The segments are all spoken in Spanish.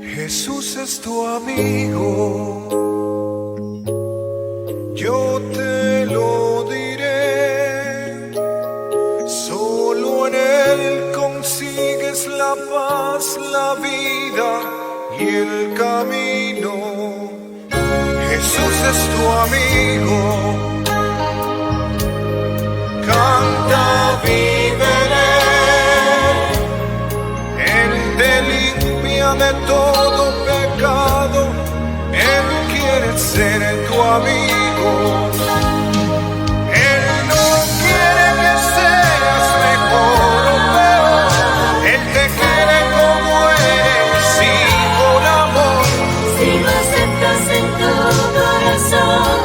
Jesús es tu amigo, yo te lo diré, solo en Él consigues la paz, la vida y el camino. Jesús es tu amigo, canta, vive en Él, Él te limpia de todo pecado, Él quiere ser tu amigo. Él no quiere que seas mejor o peor, Él te quiere como eres y con amor. Si lo aceptas en tu corazón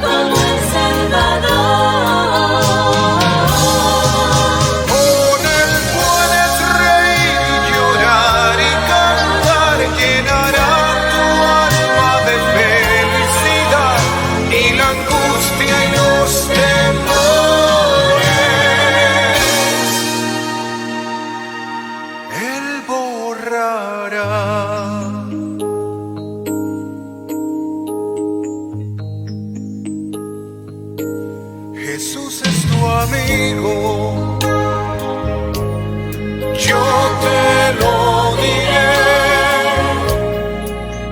como el Salvador, Con Él puedes reír y llorar y cantar, llenará tu alma de felicidad y la angustia y los temores Él borrará. Jesús es tu amigo, yo te lo diré.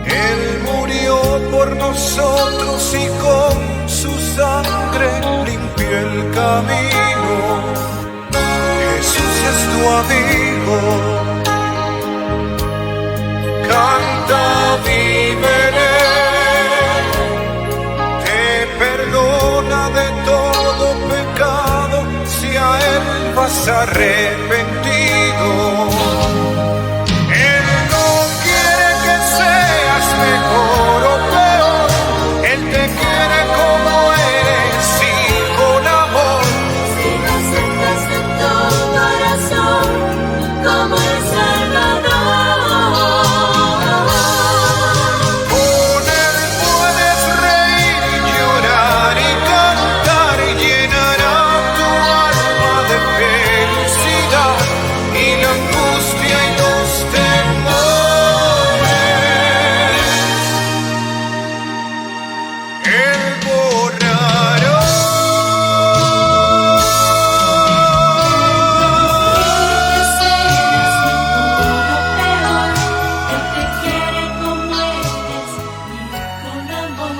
Él murió por nosotros y con su sangre limpió el camino. Jesús es tu amigo, canta, vive en Él, te perdona de todo pecado si a Él vas arrepentido. Él no quiere que seas mejor o peor, Él te quiere como eres y con amor. si lo aceptas en tu corazón como el Salvador, Con Él puedes reír y llorar y cantar, y llenará tu alma de felicidad y la angustia y los temores Él borrará. que seas mejor o peor, Él te quiere como eres y con amor.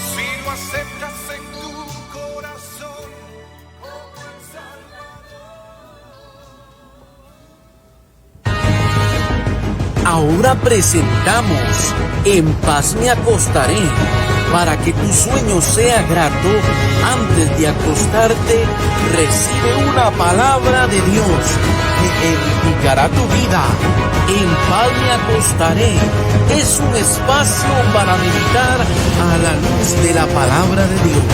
Si lo aceptas en tu corazón como el Salvador. Ahora presentamos En paz me acostaré, para que tu sueño sea grato. Antes de acostarte, recibe una palabra de Dios que edificará tu vida. En paz me acostaré es un espacio para meditar a la luz de la palabra de Dios.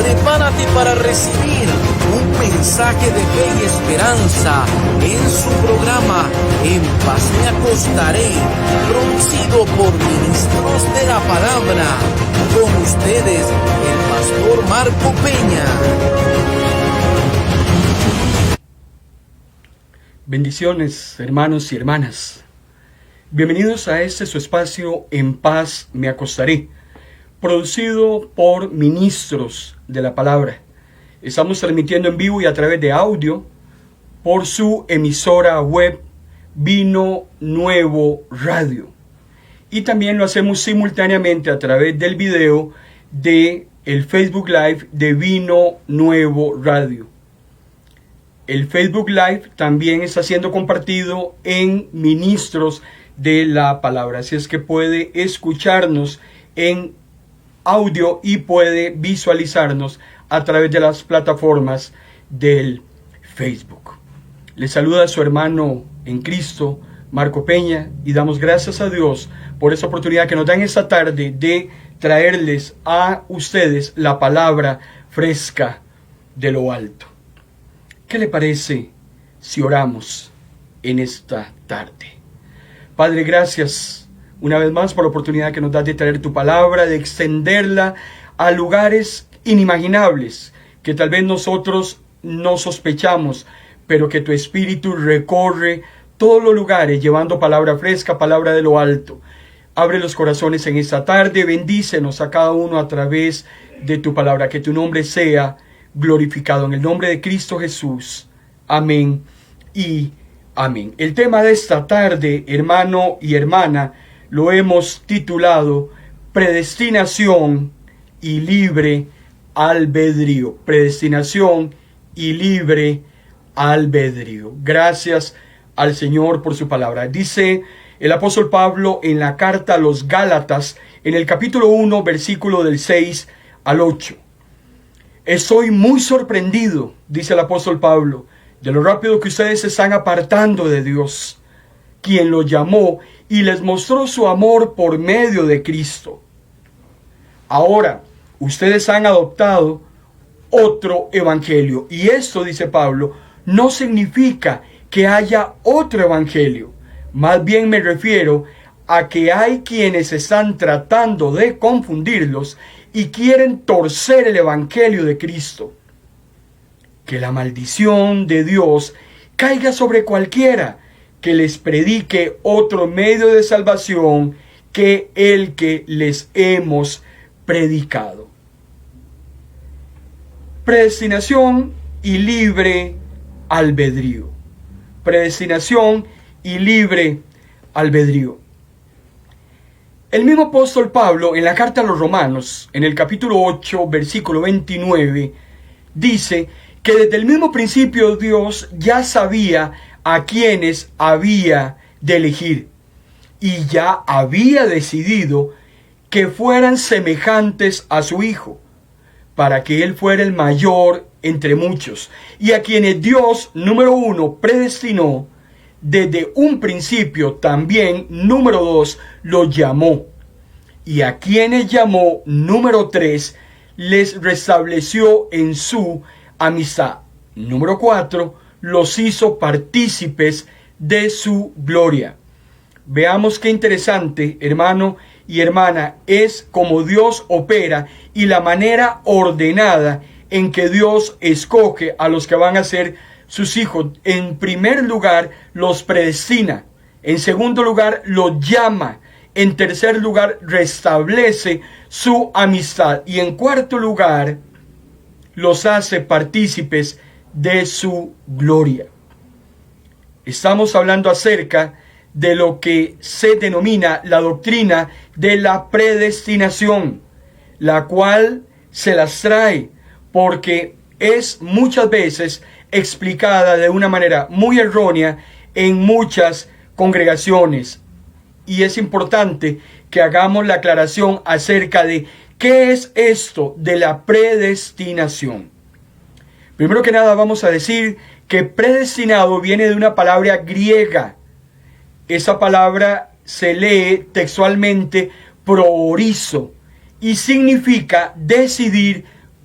Prepárate para recibir un mensaje de fe y esperanza en su programa En paz me acostaré, producido por ministros de la palabra. Con ustedes, el pastor Marco Peña. Bendiciones, hermanos y hermanas. Bienvenidos a este su espacio En paz me acostaré, producido por ministros de la palabra. Estamos transmitiendo en vivo y a través de audio por su emisora web Vino Nuevo Radio. Y también lo hacemos simultáneamente a través del video de el Facebook Live de Vino Nuevo Radio. El Facebook Live también está siendo compartido en Ministros de la Palabra. Así es que puede escucharnos en audio y puede visualizarnos a través de las plataformas del Facebook. Le saluda a su hermano en Cristo, Marco Peña, y damos gracias a Dios por esta oportunidad que nos dan esta tarde de traerles a ustedes la palabra fresca de lo alto. ¿Qué le parece si oramos en esta tarde? Padre, gracias una vez más por la oportunidad que nos das de traer tu palabra, de extenderla a lugares inimaginables que tal vez nosotros no sospechamos, pero que tu Espíritu recorre todos los lugares llevando palabra fresca, palabra de lo alto. Abre los corazones en esta tarde, bendícenos a cada uno a través de tu palabra, que tu nombre sea glorificado en el nombre de Cristo Jesús. Amén y amén. El tema de esta tarde, hermano y hermana, lo hemos titulado Predestinación y libre albedrío. Predestinación y libre albedrío. Gracias al Señor por su palabra. Dice el apóstol Pablo en la carta a los Gálatas, en el capítulo 1, versículo del 6 al 8. Estoy muy sorprendido, dice el apóstol Pablo, de lo rápido que ustedes se están apartando de Dios, quien los llamó y les mostró su amor por medio de Cristo. Ahora, ustedes han adoptado otro evangelio. Y esto, dice Pablo, no significa que haya otro evangelio. Más bien me refiero a que hay quienes están tratando de confundirlos y quieren torcer el evangelio de Cristo. Que la maldición de Dios caiga sobre cualquiera que les predique otro medio de salvación que el que les hemos predicado. Predestinación y libre albedrío. Predestinación y libre albedrío. El mismo apóstol Pablo, en la carta a los Romanos, en el capítulo 8, versículo 29, dice que desde el mismo principio Dios ya sabía a quienes había de elegir y ya había decidido que fueran semejantes a su Hijo, para que Él fuera el mayor entre muchos, y a quienes Dios, número 1, predestinó, desde un principio también, número 2, los llamó, y a quienes llamó, número 3, les restableció en su amistad, número 4, los hizo partícipes de su gloria. Veamos qué interesante, hermano y hermana, es como Dios opera y la manera ordenada en que Dios escoge a los que van a ser sus hijos. En primer lugar, los predestina. En segundo lugar, los llama. En tercer lugar, restablece su amistad. Y en cuarto lugar, los hace partícipes de su gloria. Estamos hablando acerca de lo que se denomina la doctrina de la predestinación, la cual se las trae porque es muchas veces explicada de una manera muy errónea en muchas congregaciones. Y es importante que hagamos la aclaración acerca de qué es esto de la predestinación. Primero que nada vamos a decir que predestinado viene de una palabra griega. Esa palabra se lee textualmente proorizo y significa decidir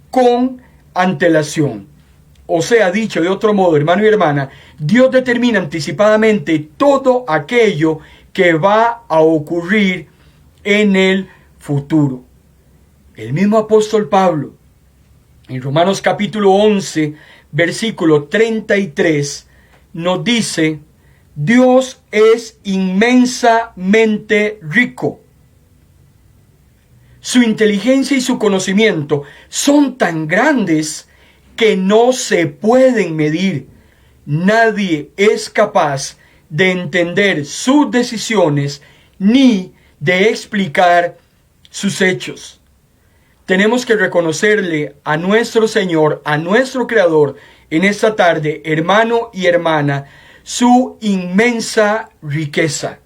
con antelación. O sea, dicho de otro modo, hermano y hermana, Dios determina anticipadamente todo aquello que va a ocurrir en el futuro. El mismo apóstol Pablo, en Romanos capítulo 11, versículo 33, nos dice: Dios es inmensamente rico. Su inteligencia y su conocimiento son tan grandes que no se pueden medir. Nadie es capaz de entender sus decisiones ni de explicar sus hechos. Tenemos que reconocerle a nuestro Señor, a nuestro Creador, en esta tarde, hermano y hermana, su inmensa riqueza,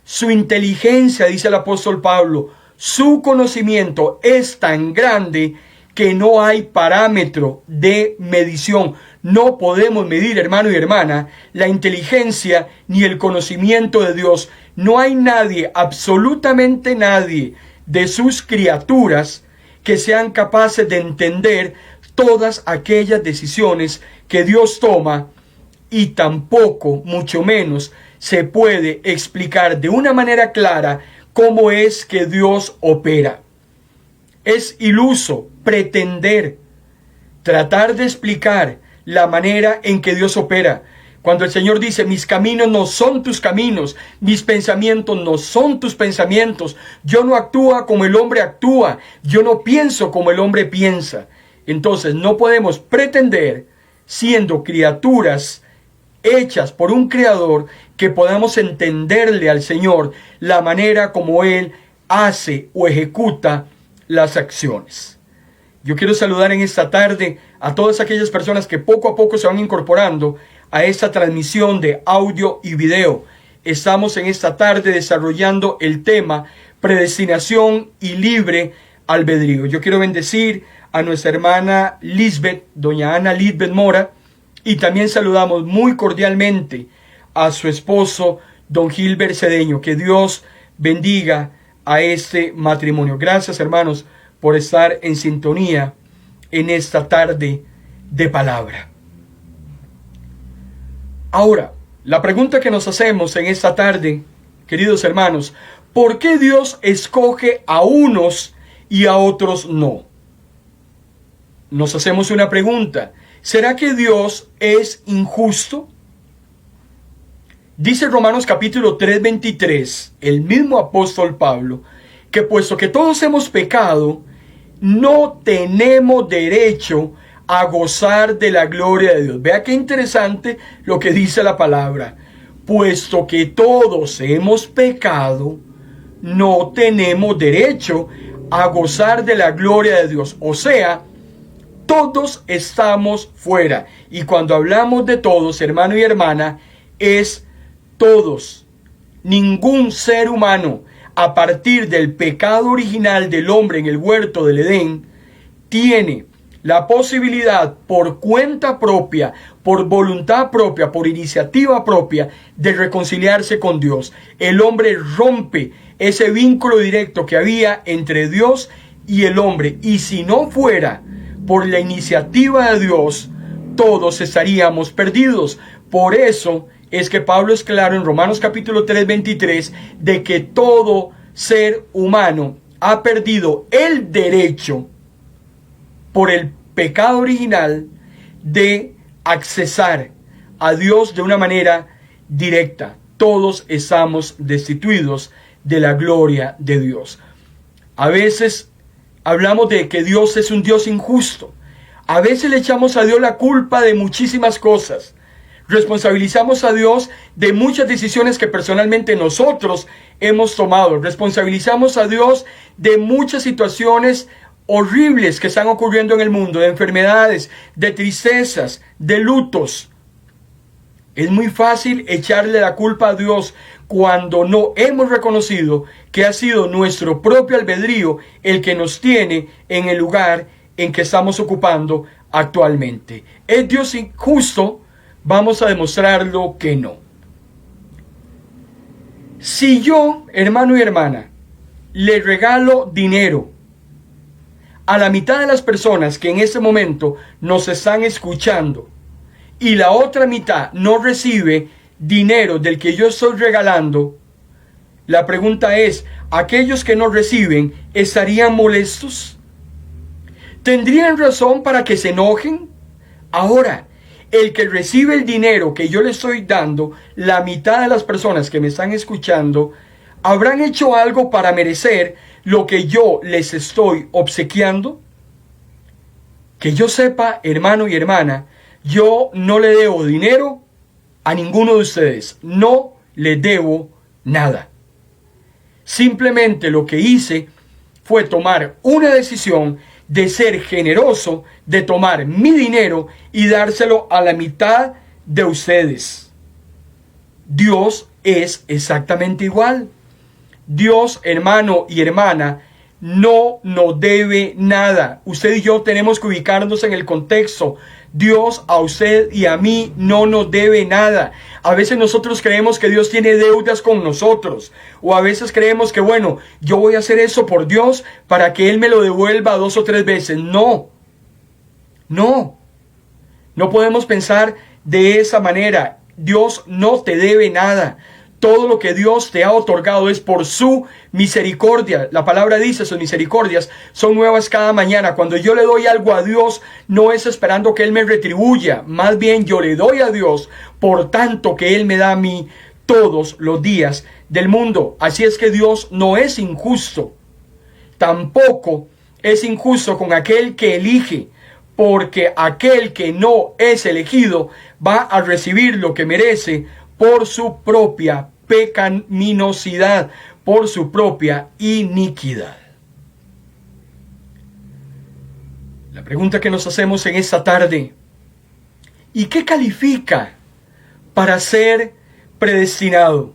su inteligencia, dice el apóstol Pablo, su conocimiento es tan grande que no hay parámetro de medición, No podemos medir, hermano y hermana, la inteligencia ni el conocimiento de Dios. No hay nadie, absolutamente nadie, de sus criaturas que sean capaces de entender todas aquellas decisiones que Dios toma, y tampoco, mucho menos, se puede explicar de una manera clara cómo es que Dios opera. Es iluso pretender tratar de explicar la manera en que Dios opera. Cuando el Señor dice, mis caminos no son tus caminos, mis pensamientos no son tus pensamientos, yo no actúo como el hombre actúa, yo no pienso como el hombre piensa. Entonces no podemos pretender, siendo criaturas hechas por un creador, que podamos entenderle al Señor la manera como Él hace o ejecuta las acciones. Yo quiero saludar en esta tarde a todas aquellas personas que poco a poco se van incorporando a esta transmisión de audio y video. Estamos en esta tarde desarrollando el tema predestinación y libre albedrío. Yo quiero bendecir a nuestra hermana Lisbeth, doña Ana Lisbeth Mora, y también saludamos muy cordialmente a su esposo, don Gilbert Cedeño. Que Dios bendiga a este matrimonio. Gracias, hermanos, por estar en sintonía en esta tarde de palabra. Ahora, la pregunta que nos hacemos en esta tarde, queridos hermanos, ¿por qué Dios escoge a unos y a otros no? Nos hacemos una pregunta. ¿Será que Dios es injusto? Dice Romanos capítulo 3:23, el mismo apóstol Pablo, que puesto que todos hemos pecado, no tenemos derecho a gozar de la gloria de Dios. Vea qué interesante lo que dice la palabra. Puesto que todos hemos pecado, no tenemos derecho a gozar de la gloria de Dios. O sea, todos estamos fuera. Y cuando hablamos de todos, hermano y hermana, es todos. Ningún ser humano, a partir del pecado original del hombre en el huerto del Edén, tiene la posibilidad por cuenta propia, por voluntad propia, por iniciativa propia, de reconciliarse con Dios. El hombre rompe ese vínculo directo que había entre Dios y el hombre. Y si no fuera por la iniciativa de Dios, todos estaríamos perdidos. Por eso es que Pablo es claro en Romanos capítulo 3:23 de que todo ser humano ha perdido el derecho por el pecado original de accesar a Dios de una manera directa. Todos estamos destituidos de la gloria de Dios. A veces hablamos de que Dios es un Dios injusto. A veces le echamos a Dios la culpa de muchísimas cosas. Responsabilizamos a Dios de muchas decisiones que personalmente nosotros hemos tomado. Responsabilizamos a Dios de muchas situaciones horribles que están ocurriendo en el mundo, de enfermedades, de tristezas, de lutos. Es muy fácil echarle la culpa a Dios cuando no hemos reconocido que ha sido nuestro propio albedrío el que nos tiene en el lugar en que estamos ocupando actualmente. ¿Es Dios injusto? Vamos a demostrarlo que no. Si yo, hermano y hermana, le regalo dinero a la mitad de las personas que en este momento nos están escuchando y la otra mitad no recibe dinero del que yo estoy regalando, la pregunta es, ¿aquellos que no reciben estarían molestos? ¿Tendrían razón para que se enojen? Ahora, el que recibe el dinero que yo le estoy dando, la mitad de las personas que me están escuchando, ¿habrán hecho algo para merecer lo que yo les estoy obsequiando? Que yo sepa, hermano y hermana, yo no le debo dinero a ninguno de ustedes. No le debo nada. Simplemente lo que hice fue tomar una decisión de ser generoso, de tomar mi dinero y dárselo a la mitad de ustedes. Dios es exactamente igual. Dios, hermano y hermana, no nos debe nada. Usted y yo tenemos que ubicarnos en el contexto Dios a usted y a mí no nos debe nada. A veces nosotros creemos que Dios tiene deudas con nosotros. O a veces creemos que, bueno, yo voy a hacer eso por Dios para que Él me lo devuelva 2 o 3 veces. No. No. No podemos pensar de esa manera. Dios no te debe nada. Todo lo que Dios te ha otorgado es por su misericordia. La palabra dice, sus misericordias son nuevas cada mañana. Cuando yo le doy algo a Dios, no es esperando que Él me retribuya. Más bien yo le doy a Dios por tanto que Él me da a mí todos los días del mundo. Así es que Dios no es injusto. Tampoco es injusto con aquel que elige. Porque aquel que no es elegido va a recibir lo que merece por su propia pecaminosidad, por su propia iniquidad. La pregunta que nos hacemos en esta tarde: ¿y qué califica para ser predestinado?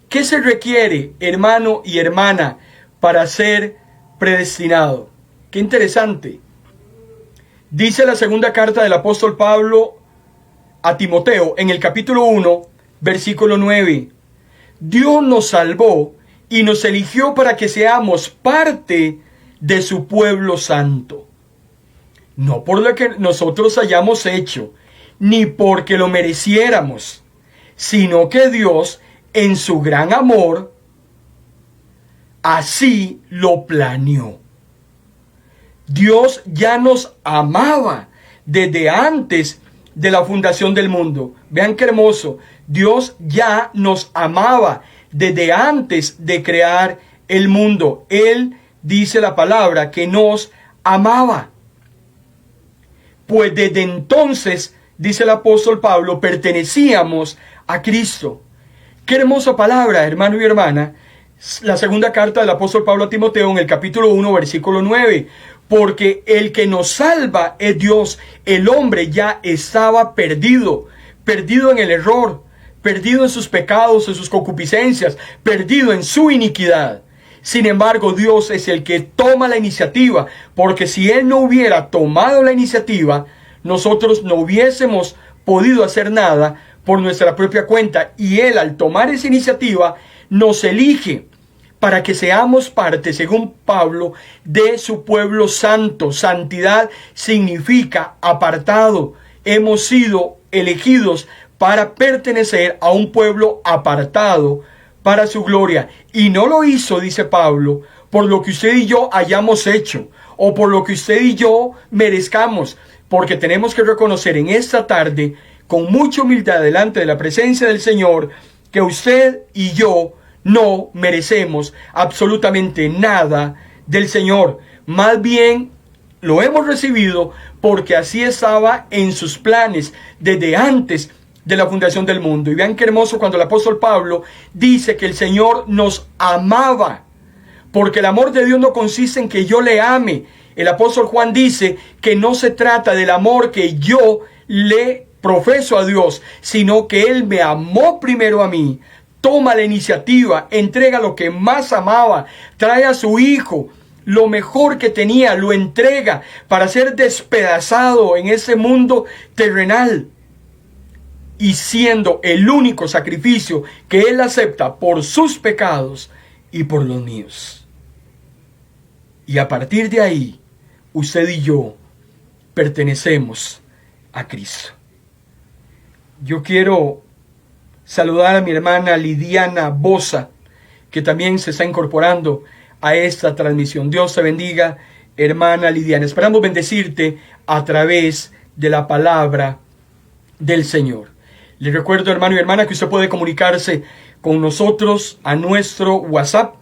¿Qué se requiere, hermano y hermana, para ser predestinado? Qué interesante. Dice la segunda carta del apóstol Pablo a Timoteo en el capítulo 1, versículo 9. Dios nos salvó y nos eligió para que seamos parte de su pueblo santo. No por lo que nosotros hayamos hecho, ni porque lo mereciéramos, sino que Dios, en su gran amor, así lo planeó. Dios ya nos amaba desde antes de la fundación del mundo. Vean qué hermoso. Dios ya nos amaba desde antes de crear el mundo. Él dice la palabra que nos amaba. Pues desde entonces, dice el apóstol Pablo, pertenecíamos a Cristo. Qué hermosa palabra, hermano y hermana. La segunda carta del apóstol Pablo a Timoteo en el capítulo 1, versículo 9. Porque el que nos salva es Dios. El hombre ya estaba perdido en el error, perdido en sus pecados, en sus concupiscencias, perdido en su iniquidad. Sin embargo, Dios es el que toma la iniciativa, porque si Él no hubiera tomado la iniciativa, nosotros no hubiésemos podido hacer nada por nuestra propia cuenta. Y Él, al tomar esa iniciativa, nos elige para que seamos parte, según Pablo, de su pueblo santo. Santidad significa apartado. Hemos sido elegidos para pertenecer a un pueblo apartado para su gloria. Y no lo hizo, dice Pablo, por lo que usted y yo hayamos hecho, o por lo que usted y yo merezcamos, porque tenemos que reconocer en esta tarde, con mucha humildad delante de la presencia del Señor, que usted y yo no merecemos absolutamente nada del Señor. Más bien lo hemos recibido porque así estaba en sus planes desde antes de la fundación del mundo. Y vean qué hermoso cuando el apóstol Pablo dice que el Señor nos amaba, porque el amor de Dios no consiste en que yo le ame. El apóstol Juan dice que no se trata del amor que yo le profeso a Dios, sino que Él me amó primero a mí. Toma la iniciativa, entrega lo que más amaba, trae a su hijo, lo mejor que tenía, lo entrega para ser despedazado en ese mundo terrenal. Y siendo el único sacrificio que Él acepta por sus pecados y por los míos. Y a partir de ahí, usted y yo pertenecemos a Cristo. Yo quiero saludar a mi hermana Lidiana Bosa, que también se está incorporando a esta transmisión. Dios te bendiga, hermana Lidiana. Esperamos bendecirte a través de la palabra del Señor. Le recuerdo, hermano y hermana, que usted puede comunicarse con nosotros a nuestro WhatsApp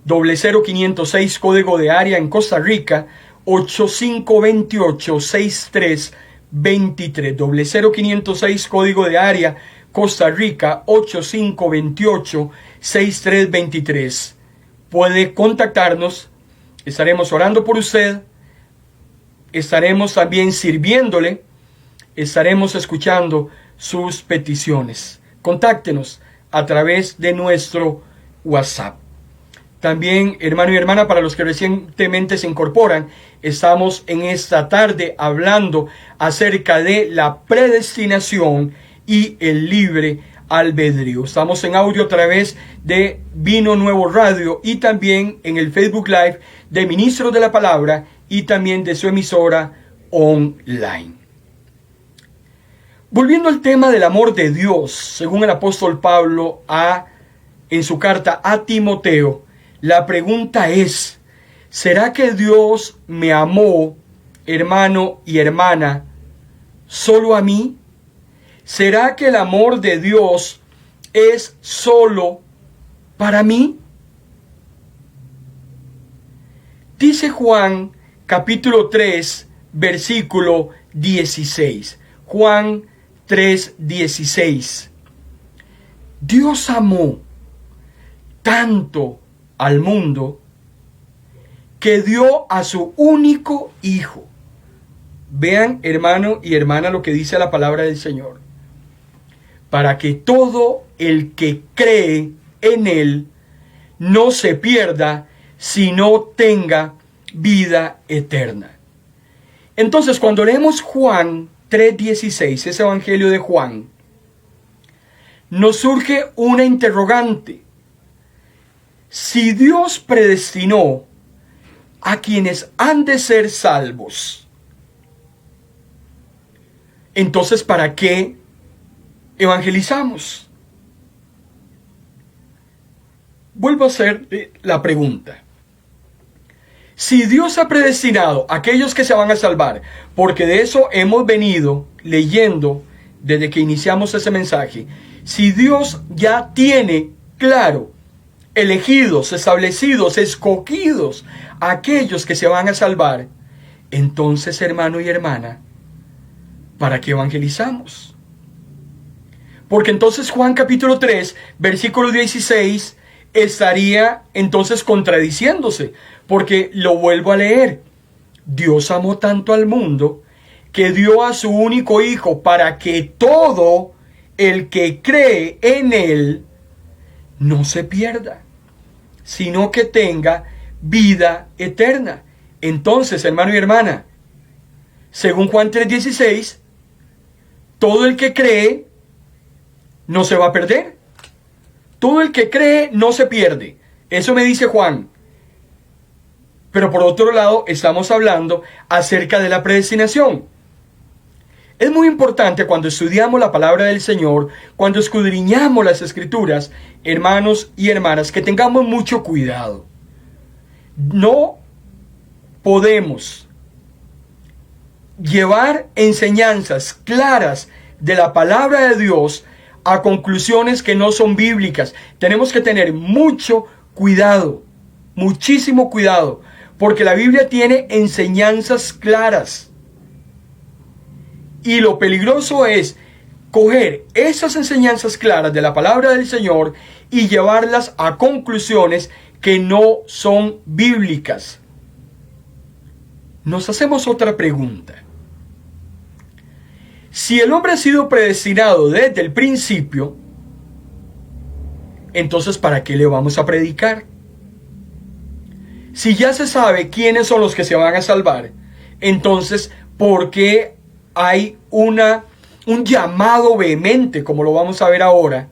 00506, código de área en Costa Rica 8528-6323. 00506, código de área Costa Rica 8528-6323. Puede contactarnos, estaremos orando por usted, estaremos también sirviéndole, estaremos escuchando sus peticiones. Contáctenos a través de nuestro WhatsApp. También, hermano y hermana, para los que recientemente se incorporan, estamos en esta tarde hablando acerca de la predestinación y el libre albedrío. Estamos en audio a través de Vino Nuevo Radio y también en el Facebook Live de Ministros de la Palabra y también de su emisora online. Volviendo al tema del amor de Dios, según el apóstol Pablo en su carta a Timoteo, la pregunta es, ¿será que Dios me amó, hermano y hermana, solo a mí? ¿Será que el amor de Dios es solo para mí? Dice Juan capítulo 3, versículo 16. Juan 3:16. Dios amó tanto al mundo que dio a su único Hijo. Vean, hermano y hermana, lo que dice la palabra del Señor. Para que todo el que cree en Él no se pierda, sino tenga vida eterna. Entonces, cuando leemos Juan 3:16, ese evangelio de Juan, nos surge una interrogante. Si Dios predestinó a quienes han de ser salvos, entonces ¿para qué evangelizamos? Vuelvo a hacer la pregunta. Si Dios ha predestinado a aquellos que se van a salvar, porque de eso hemos venido leyendo desde que iniciamos ese mensaje, si Dios ya tiene claro, elegidos, establecidos, escogidos, aquellos que se van a salvar, entonces, hermano y hermana, ¿para qué evangelizamos? Porque entonces Juan capítulo 3, versículo 16, estaría entonces contradiciéndose, porque lo vuelvo a leer. Dios amó tanto al mundo que dio a su único Hijo para que todo el que cree en Él no se pierda, sino que tenga vida eterna. Entonces, hermano y hermana, según Juan 3:16, todo el que cree no se va a perder. Todo el que cree no se pierde. Eso me dice Juan. Pero por otro lado, estamos hablando acerca de la predestinación. Es muy importante cuando estudiamos la palabra del Señor, cuando escudriñamos las Escrituras, hermanos y hermanas, que tengamos mucho cuidado. No podemos llevar enseñanzas claras de la palabra de Dios a conclusiones que no son bíblicas. Tenemos que tener mucho cuidado, muchísimo cuidado, porque la Biblia tiene enseñanzas claras. Y lo peligroso es coger esas enseñanzas claras de la palabra del Señor y llevarlas a conclusiones que no son bíblicas. Nos hacemos otra pregunta. Si el hombre ha sido predestinado desde el principio, entonces ¿para qué le vamos a predicar? Si ya se sabe quiénes son los que se van a salvar, entonces ¿por qué hay un llamado vehemente, como lo vamos a ver ahora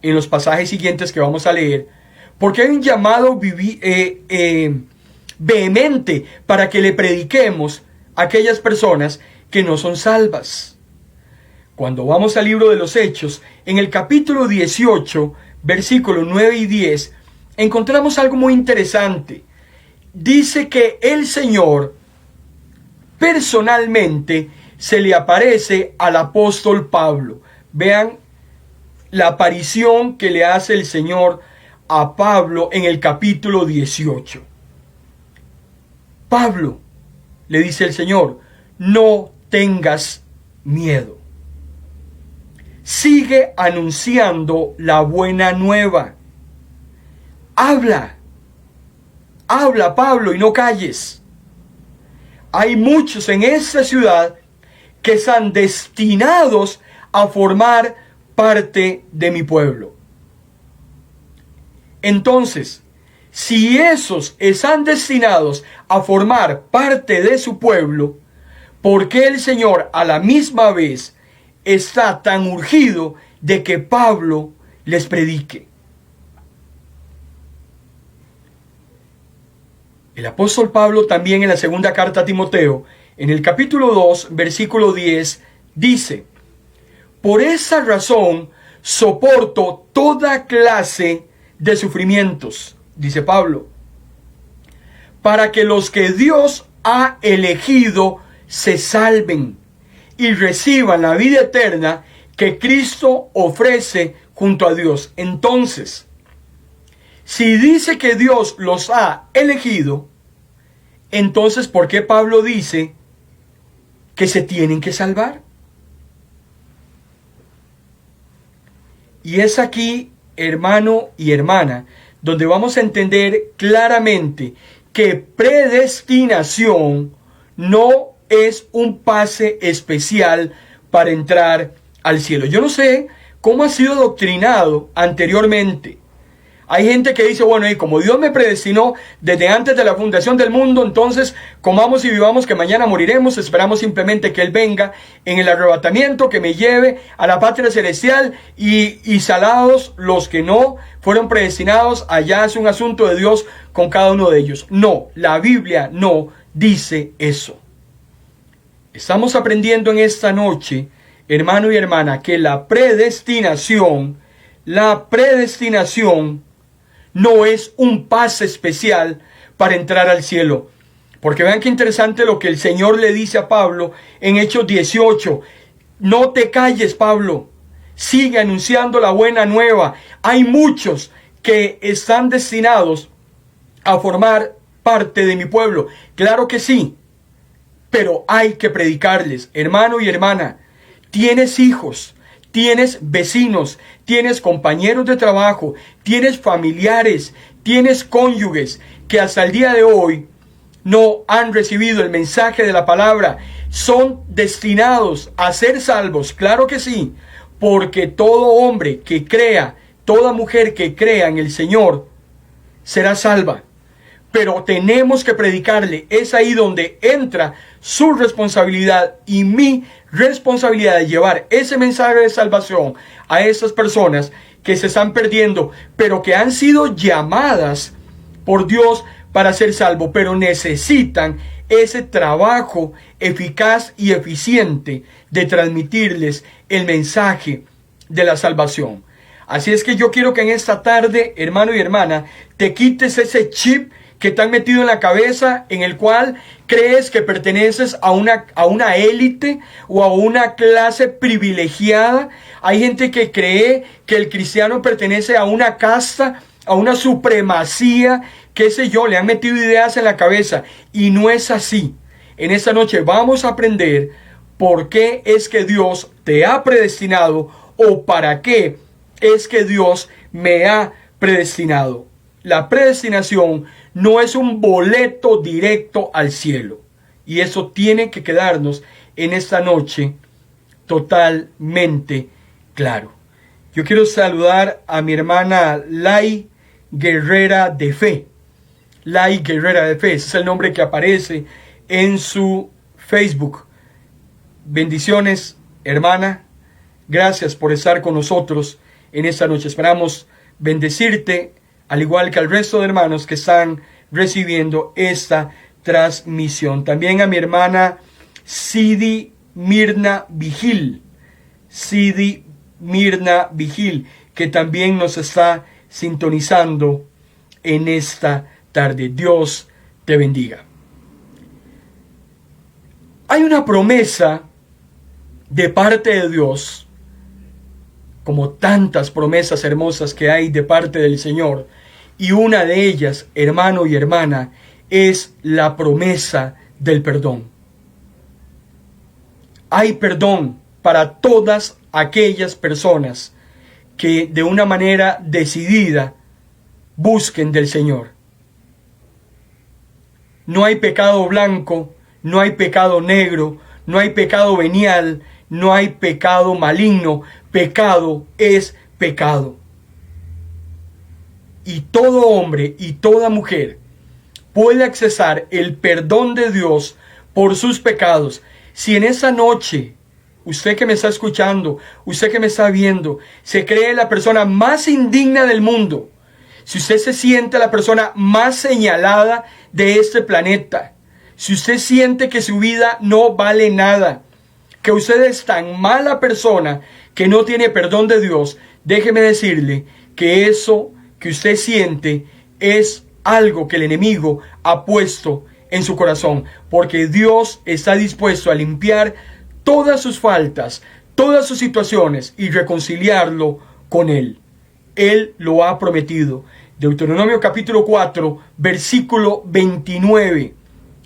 en los pasajes siguientes que vamos a leer? Porque hay un llamado vehemente para que le prediquemos a aquellas personas que no son salvas. Cuando vamos al libro de los Hechos, en el capítulo 18, versículos 9 y 10, encontramos algo muy interesante. Dice que el Señor personalmente se le aparece al apóstol Pablo. Vean la aparición que le hace el Señor a Pablo en el capítulo 18. Pablo, le dice el Señor, no tengas miedo. Sigue anunciando la buena nueva. Habla, Pablo, y no calles. Hay muchos en esta ciudad que están destinados a formar parte de mi pueblo. Entonces, si esos están destinados a formar parte de su pueblo, ¿por qué el Señor a la misma vez está tan urgido de que Pablo les predique? El apóstol Pablo también en la segunda carta a Timoteo, en el capítulo 2, versículo 10, dice: por esa razón soporto toda clase de sufrimientos, dice Pablo, para que los que Dios ha elegido se salven y reciban la vida eterna que Cristo ofrece junto a Dios. Entonces, si dice que Dios los ha elegido, entonces ¿por qué Pablo dice que se tienen que salvar? Y es aquí, hermano y hermana, donde vamos a entender claramente que predestinación no es un pase especial para entrar al cielo. Yo no sé cómo ha sido doctrinado anteriormente. Hay gente que dice, bueno, y como Dios me predestinó desde antes de la fundación del mundo, entonces comamos y vivamos que mañana moriremos, esperamos simplemente que Él venga en el arrebatamiento, que me lleve a la patria celestial y salados los que no fueron predestinados, allá es un asunto de Dios con cada uno de ellos. No, la Biblia no dice eso. Estamos aprendiendo en esta noche, hermano y hermana, que la predestinación no es un pase especial para entrar al cielo. Porque vean qué interesante lo que el Señor le dice a Pablo en Hechos 18. No te calles, Pablo. Sigue anunciando la buena nueva. Hay muchos que están destinados a formar parte de mi pueblo. Claro que sí. Pero hay que predicarles, hermano y hermana. Tienes hijos, tienes vecinos, tienes compañeros de trabajo, tienes familiares, tienes cónyuges que hasta el día de hoy no han recibido el mensaje de la palabra. Son destinados a ser salvos, claro que sí, porque todo hombre que crea, toda mujer que crea en el Señor será salva. Pero tenemos que predicarle. Es ahí donde entra su responsabilidad y mi responsabilidad de llevar ese mensaje de salvación a esas personas que se están perdiendo, pero que han sido llamadas por Dios para ser salvos, pero necesitan ese trabajo eficaz y eficiente de transmitirles el mensaje de la salvación. Así es que yo quiero que en esta tarde, hermano y hermana, te quites ese chip que te han metido en la cabeza, en el cual crees que perteneces a una élite o a una clase privilegiada. Hay gente que cree que el cristiano pertenece a una casta, a una supremacía, qué sé yo, le han metido ideas en la cabeza y no es así. En esta noche vamos a aprender por qué es que Dios te ha predestinado o para qué es que Dios me ha predestinado. La predestinación no es un boleto directo al cielo. Y eso tiene que quedarnos en esta noche totalmente claro. Yo quiero saludar a mi hermana Lai Guerrera de Fe. Lai Guerrera de Fe, ese es el nombre que aparece en su Facebook. Bendiciones, hermana. Gracias por estar con nosotros en esta noche. Esperamos bendecirte, al igual que al resto de hermanos que están recibiendo esta transmisión. También a mi hermana Sidi Mirna Vigil. Sidi Mirna Vigil, que también nos está sintonizando en esta tarde. Dios te bendiga. Hay una promesa de parte de Dios, como tantas promesas hermosas que hay de parte del Señor, y una de ellas, hermano y hermana, es la promesa del perdón. Hay perdón para todas aquellas personas que de una manera decidida busquen del Señor. No hay pecado blanco, no hay pecado negro, no hay pecado venial, no hay pecado maligno. Pecado es pecado. y todo hombre y toda mujer puede accesar el perdón de Dios por sus pecados. Si en esa noche, usted que me está escuchando, usted que me está viendo, se cree la persona más indigna del mundo, si usted se siente la persona más señalada de este planeta, si usted siente que su vida no vale nada, que usted es tan mala persona que no tiene perdón de Dios, déjeme decirle que eso que usted siente es algo que el enemigo ha puesto en su corazón, porque Dios está dispuesto a limpiar todas sus faltas, todas sus situaciones y reconciliarlo con Él. Él lo ha prometido. Deuteronomio capítulo 4, versículo 29.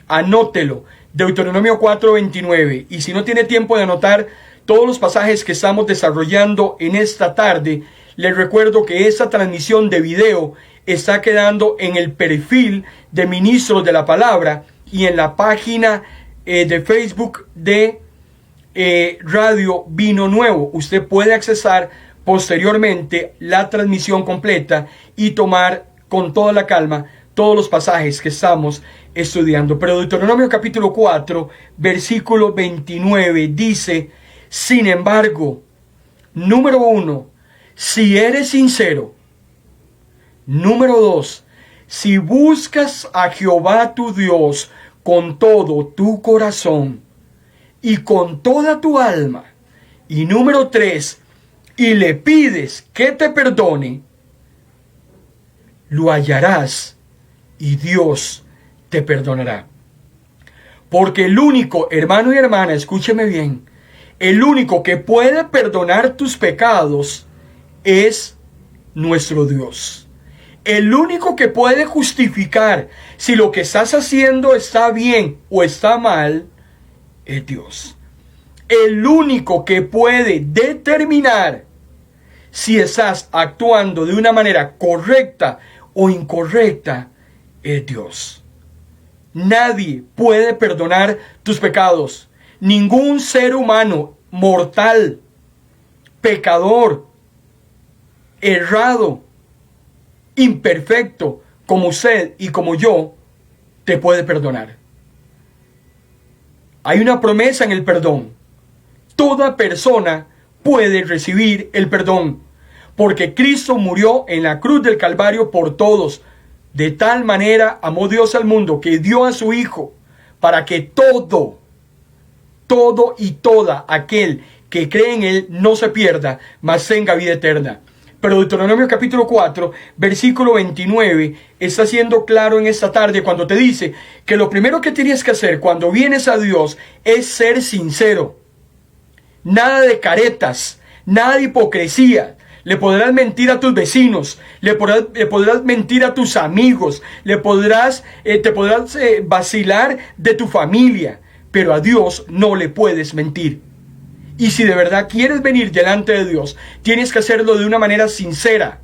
Anótelo. Deuteronomio 4, 29. Y si no tiene tiempo de anotar todos los pasajes que estamos desarrollando en esta tarde, les recuerdo que esta transmisión de video está quedando en el perfil de Ministros de la Palabra y en la página de Facebook de Radio Vino Nuevo. Usted puede accesar posteriormente la transmisión completa y tomar con toda la calma todos los pasajes que estamos estudiando. Pero Deuteronomio capítulo 4, versículo 29 dice: sin embargo, número 1, si eres sincero. Número 2, si buscas a Jehová tu Dios con todo tu corazón y con toda tu alma. Y número 3, y le pides que te perdone, lo hallarás y Dios te perdonará. Porque el único, hermano y hermana, escúcheme bien, el único que puede perdonar tus pecados es nuestro Dios. El único que puede justificar si lo que estás haciendo está bien o está mal es Dios. El único que puede determinar si estás actuando de una manera correcta o incorrecta es Dios. Nadie puede perdonar tus pecados. Ningún ser humano mortal, pecador, errado, imperfecto, como usted y como yo, te puede perdonar. Hay una promesa en el perdón. Toda persona puede recibir el perdón, porque Cristo murió en la cruz del Calvario por todos. De tal manera amó Dios al mundo que dio a su Hijo, para que todo y toda aquel que cree en Él no se pierda, mas tenga vida eterna. Pero Deuteronomio capítulo 4, versículo 29, está siendo claro en esta tarde cuando te dice que lo primero que tienes que hacer cuando vienes a Dios es ser sincero. Nada de caretas, nada de hipocresía. Le podrás mentir a tus vecinos, le podrás mentir a tus amigos, te podrás vacilar de tu familia, pero a Dios no le puedes mentir. Y si de verdad quieres venir delante de Dios, tienes que hacerlo de una manera sincera.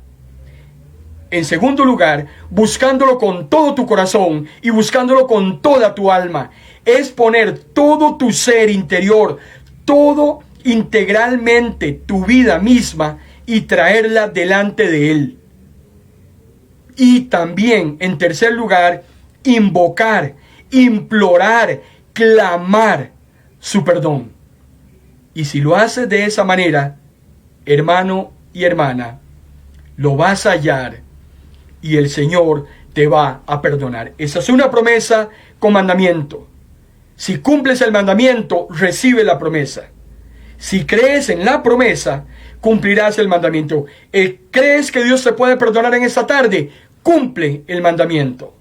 En segundo lugar, buscándolo con todo tu corazón y buscándolo con toda tu alma. Es poner todo tu ser interior, todo integralmente tu vida misma y traerla delante de Él. Y también, en tercer lugar, invocar, implorar, clamar su perdón. Y si lo haces de esa manera, hermano y hermana, lo vas a hallar y el Señor te va a perdonar. Esa es una promesa con mandamiento. Si cumples el mandamiento, recibe la promesa. Si crees en la promesa, cumplirás el mandamiento. ¿Crees que Dios te puede perdonar en esta tarde? Cumple el mandamiento.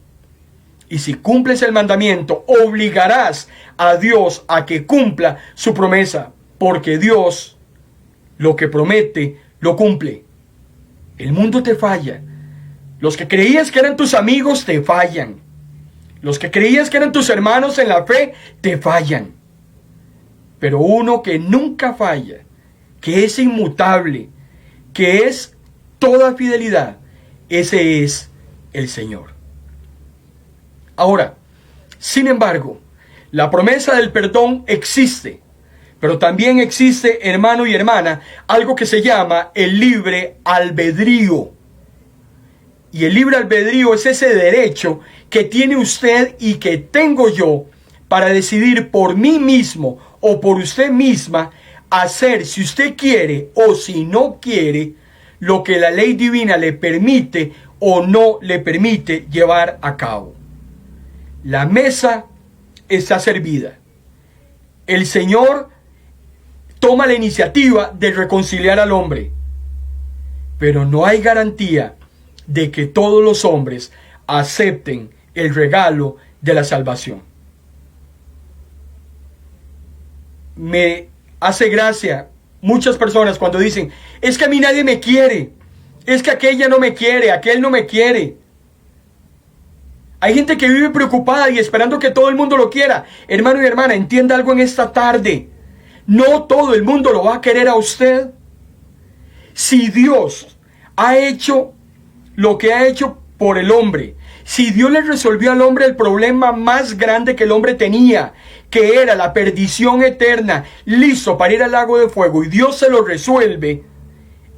Y si cumples el mandamiento, obligarás a Dios a que cumpla su promesa. Porque Dios, lo que promete, lo cumple. El mundo te falla. Los que creías que eran tus amigos, te fallan. Los que creías que eran tus hermanos en la fe, te fallan. Pero uno que nunca falla, que es inmutable, que es toda fidelidad, ese es el Señor. Ahora, sin embargo, la promesa del perdón existe. Pero también existe, hermano y hermana, algo que se llama el libre albedrío. Y el libre albedrío es ese derecho que tiene usted y que tengo yo para decidir por mí mismo o por usted misma hacer, si usted quiere o si no quiere, lo que la ley divina le permite o no le permite llevar a cabo. La mesa está servida. El Señor toma la iniciativa de reconciliar al hombre, pero no hay garantía de que todos los hombres acepten el regalo de la salvación. Me hace gracia muchas personas cuando dicen, es que a mí nadie me quiere, es que aquella no me quiere, aquel no me quiere. Hay gente que vive preocupada y esperando que todo el mundo lo quiera. Hermano y hermana, entienda algo en esta tarde. No todo el mundo lo va a querer a usted. Si Dios ha hecho lo que ha hecho por el hombre, si Dios le resolvió al hombre el problema más grande que el hombre tenía, que era la perdición eterna, listo para ir al lago de fuego, y Dios se lo resuelve,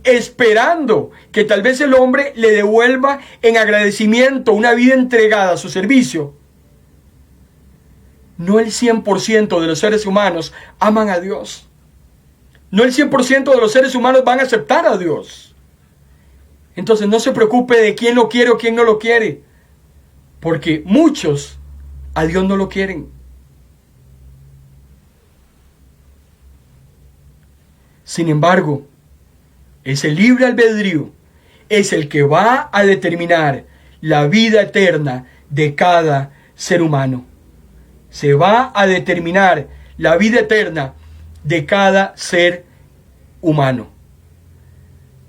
esperando que tal vez el hombre le devuelva en agradecimiento una vida entregada a su servicio. No el 100% de los seres humanos aman a Dios. No el 100% de los seres humanos van a aceptar a Dios. Entonces no se preocupe de quién lo quiere o quién no lo quiere, porque muchos a Dios no lo quieren. Sin embargo, ese libre albedrío es el que va a determinar la vida eterna de cada ser humano. Se va a determinar la vida eterna de cada ser humano.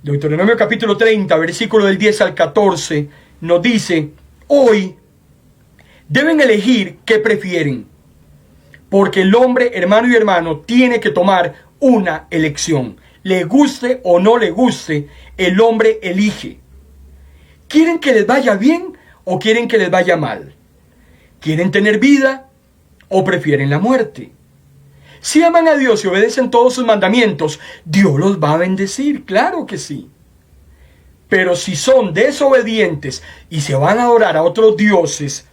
Deuteronomio capítulo 30, versículo del 10 al 14, nos dice, hoy deben elegir qué prefieren, porque el hombre, hermano y hermano, tiene que tomar una elección. Le guste o no le guste, el hombre elige. ¿Quieren que les vaya bien o quieren que les vaya mal? ¿Quieren tener vida o prefieren la muerte? Si aman a Dios y obedecen todos sus mandamientos, Dios los va a bendecir, claro que sí. Pero si son desobedientes y se van a adorar a otros dioses,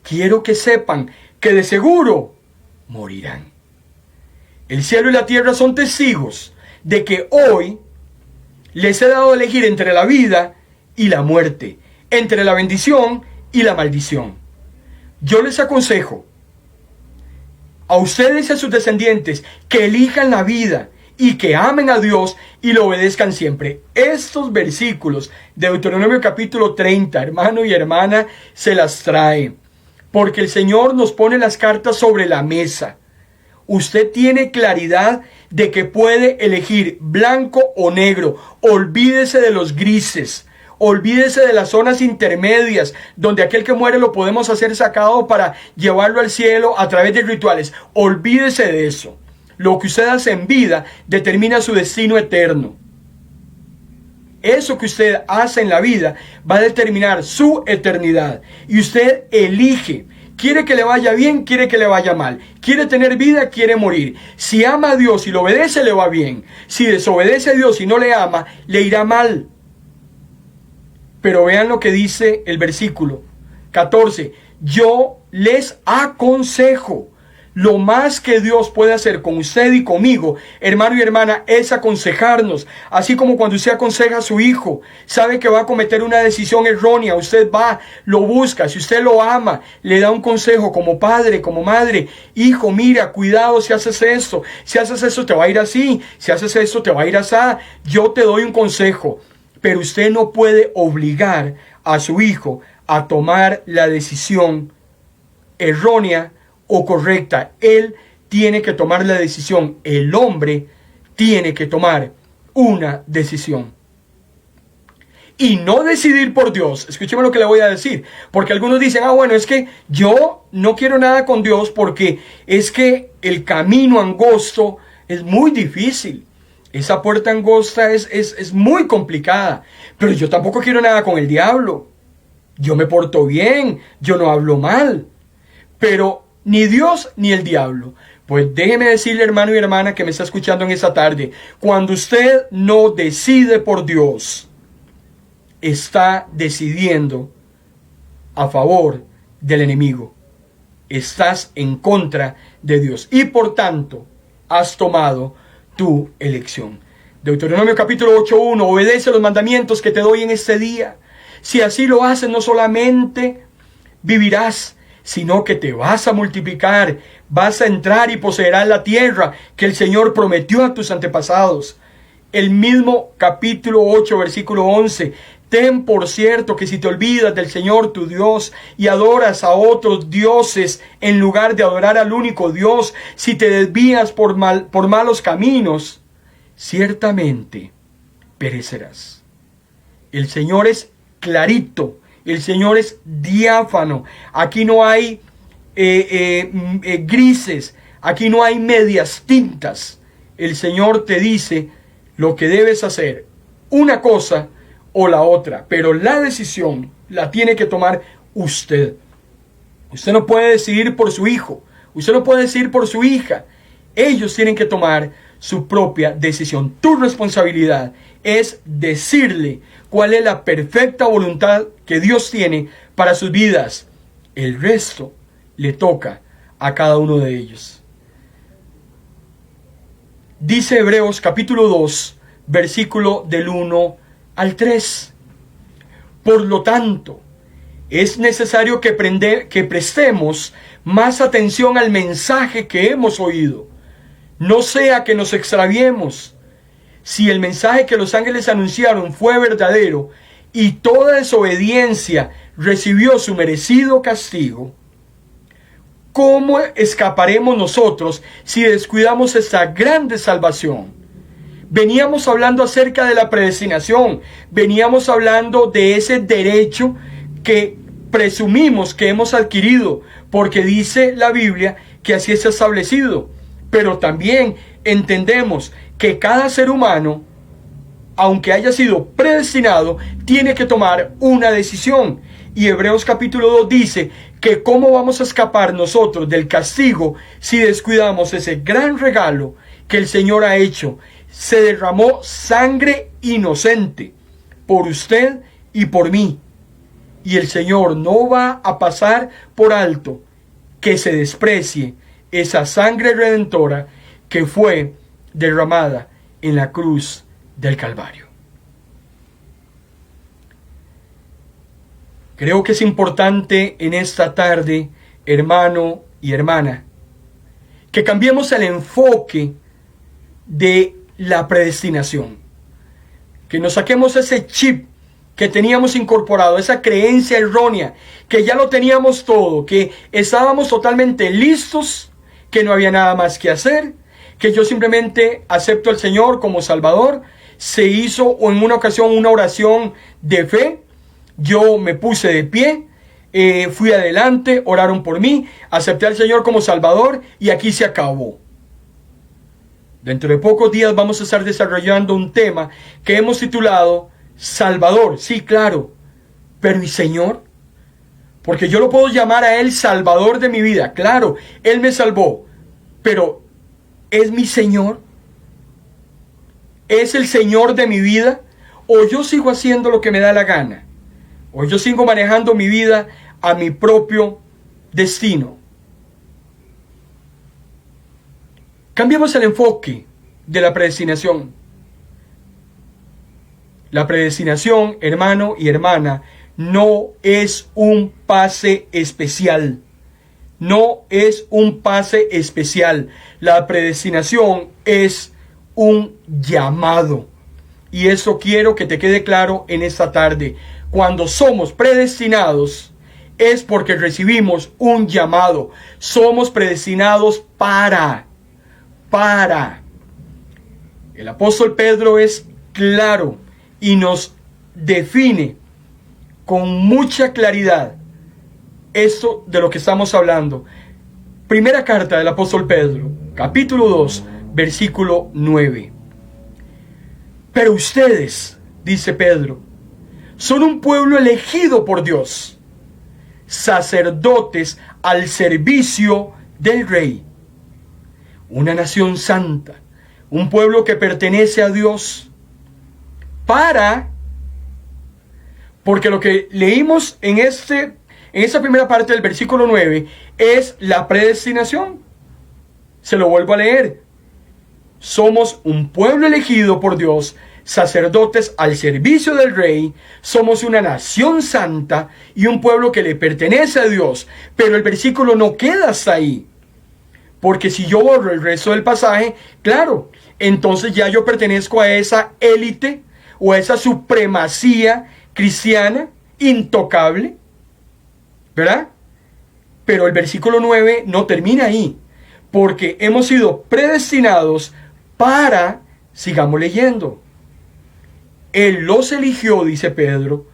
quiero que sepan que de seguro morirán. El cielo y la tierra son testigos de que hoy les he dado a elegir entre la vida y la muerte, entre la bendición y la maldición. Yo les aconsejo a ustedes y a sus descendientes que elijan la vida y que amen a Dios y lo obedezcan siempre. Estos versículos de Deuteronomio capítulo 30, hermano y hermana, se las trae, porque el Señor nos pone las cartas sobre la mesa. Usted tiene claridad de que puede elegir blanco o negro. Olvídese de los grises. Olvídese de las zonas intermedias, donde aquel que muere lo podemos hacer sacado para llevarlo al cielo a través de rituales. Olvídese de eso. Lo que usted hace en vida determina su destino eterno. Eso que usted hace en la vida va a determinar su eternidad. Y usted elige. Quiere que le vaya bien, quiere que le vaya mal. Quiere tener vida, quiere morir. Si ama a Dios y lo obedece, le va bien. Si desobedece a Dios y no le ama, le irá mal. Pero vean lo que dice el versículo 14. Yo les aconsejo. Lo más que Dios puede hacer con usted y conmigo, hermano y hermana, es aconsejarnos. Así como cuando usted aconseja a su hijo, sabe que va a cometer una decisión errónea, usted va, lo busca. Si usted lo ama, le da un consejo como padre, como madre. Hijo, mira, cuidado si haces esto. Si haces esto te va a ir así. Si haces esto te va a ir así. Yo te doy un consejo. Pero usted no puede obligar a su hijo a tomar la decisión errónea o correcta. Él tiene que tomar la decisión. El hombre tiene que tomar una decisión. Y no decidir por Dios. Escúcheme lo que le voy a decir. Porque algunos dicen, bueno, es que yo no quiero nada con Dios porque es que el camino angosto es muy difícil. Esa puerta angosta es muy complicada. Pero yo tampoco quiero nada con el diablo. Yo me porto bien. Yo no hablo mal. Pero ni Dios ni el diablo. Pues déjeme decirle, hermano y hermana que me está escuchando en esta tarde, cuando usted no decide por Dios, está decidiendo a favor del enemigo. Estás en contra de Dios y por tanto has tomado tu elección. Deuteronomio capítulo 8:1, obedece los mandamientos que te doy en este día. Si así lo haces, no solamente vivirás, sino que te vas a multiplicar, vas a entrar y poseerás la tierra que el Señor prometió a tus antepasados. El mismo capítulo 8, versículo 11, ten por cierto que si te olvidas del Señor tu Dios y adoras a otros dioses en lugar de adorar al único Dios, si te desvías por malos caminos, ciertamente perecerás. El Señor es clarito, el Señor es diáfano. Aquí no hay grises, aquí no hay medias tintas. El Señor te dice lo que debes hacer, una cosa o la otra, pero la decisión la tiene que tomar usted. Usted no puede decidir por su hijo, usted no puede decidir por su hija. Ellos tienen que tomar su propia decisión. Tu responsabilidad es decirle cuál es la perfecta voluntad que Dios tiene para sus vidas. El resto le toca a cada uno de ellos. Dice Hebreos capítulo 2, versículo del 1 al 3. Por lo tanto, es necesario que prestemos más atención al mensaje que hemos oído. No sea que nos extraviemos. Si el mensaje que los ángeles anunciaron fue verdadero y toda desobediencia recibió su merecido castigo, ¿cómo escaparemos nosotros si descuidamos esta grande salvación? Veníamos hablando acerca de la predestinación, veníamos hablando de ese derecho que presumimos que hemos adquirido, porque dice la Biblia que así está establecido. Pero también entendemos que cada ser humano, aunque haya sido predestinado, tiene que tomar una decisión. Y Hebreos capítulo 2 dice que cómo vamos a escapar nosotros del castigo si descuidamos ese gran regalo que el Señor ha hecho. Se derramó sangre inocente por usted y por mí. Y el Señor no va a pasar por alto que se desprecie esa sangre redentora que fue derramada en la cruz del Calvario. Creo que es importante en esta tarde, hermano y hermana, que cambiemos el enfoque de la predestinación. Que nos saquemos ese chip que teníamos incorporado, esa creencia errónea, que ya lo teníamos todo, que estábamos totalmente listos, que no había nada más que hacer, que yo simplemente acepto al Señor como Salvador. Se hizo en una ocasión una oración de fe, yo me puse de pie, fui adelante, oraron por mí, acepté al Señor como Salvador y aquí se acabó. Dentro de pocos días vamos a estar desarrollando un tema que hemos titulado Salvador. Sí, claro, pero ¿y Señor? Porque yo lo puedo llamar a Él Salvador de mi vida. Claro, Él me salvó, pero ¿es mi Señor? ¿Es el Señor de mi vida? ¿O yo sigo haciendo lo que me da la gana? ¿O yo sigo manejando mi vida a mi propio destino? Cambiemos el enfoque de la predestinación. La predestinación, hermano y hermana, no es un pase especial. No es un pase especial. La predestinación es un llamado. Y eso quiero que te quede claro en esta tarde. Cuando somos predestinados es porque recibimos un llamado. Somos predestinados para. El apóstol Pedro es claro y nos define con mucha claridad esto de lo que estamos hablando. Primera carta del apóstol Pedro, capítulo 2, versículo 9. Pero ustedes, dice Pedro, son un pueblo elegido por Dios, sacerdotes al servicio del Rey, una nación santa, un pueblo que pertenece a Dios, para Porque lo que leímos en esa primera parte del versículo 9 es la predestinación. Se lo vuelvo a leer. Somos un pueblo elegido por Dios, sacerdotes al servicio del Rey, somos una nación santa y un pueblo que le pertenece a Dios. Pero el versículo no queda hasta ahí. Porque si yo borro el resto del pasaje, claro, entonces ya yo pertenezco a esa élite o a esa supremacía cristiana intocable, ¿verdad? Pero el versículo 9 no termina ahí, porque hemos sido predestinados para, sigamos leyendo, Él los eligió, dice Pedro,